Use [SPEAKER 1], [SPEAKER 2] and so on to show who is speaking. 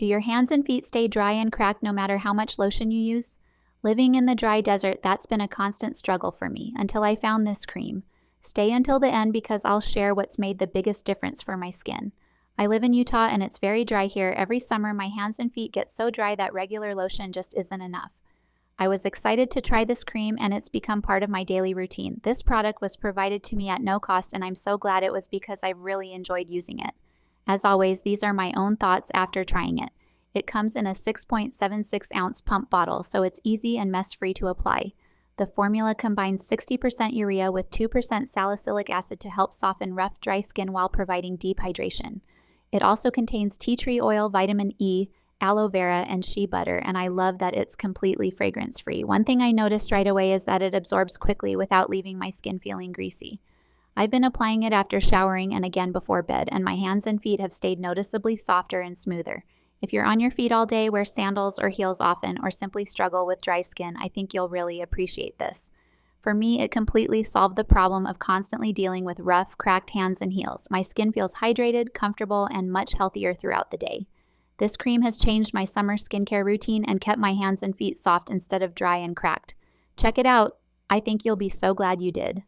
[SPEAKER 1] Do your hands and feet stay dry and cracked no matter how much lotion you use? Living in the dry desert, that's been a constant struggle for me until I found this cream. Stay until the end because I'll share what's made the biggest difference for my skin. I live in Utah and it's very dry here. Every summer, my hands and feet get so dry that regular lotion just isn't enough. I was excited to try this cream and it's become part of my daily routine. This product was provided to me at no cost and I'm so glad it was because I really enjoyed using it. As always, these are my own thoughts after trying it. It comes in a 6.76 ounce pump bottle, so it's easy and mess-free to apply. The formula combines 60% urea with 2% salicylic acid to help soften rough, dry skin while providing deep hydration. It also contains tea tree oil, vitamin E, aloe vera, and shea butter, and I love that it's completely fragrance-free. One thing I noticed right away is that it absorbs quickly without leaving my skin feeling greasy. I've been applying it after showering and again before bed, and my hands and feet have stayed noticeably softer and smoother. If you're on your feet all day, wear sandals or heels often, or simply struggle with dry skin, I think you'll really appreciate this. For me, it completely solved the problem of constantly dealing with rough, cracked hands and heels. My skin feels hydrated, comfortable, and much healthier throughout the day. This cream has changed my summer skincare routine and kept my hands and feet soft instead of dry and cracked. Check it out. I think you'll be so glad you did.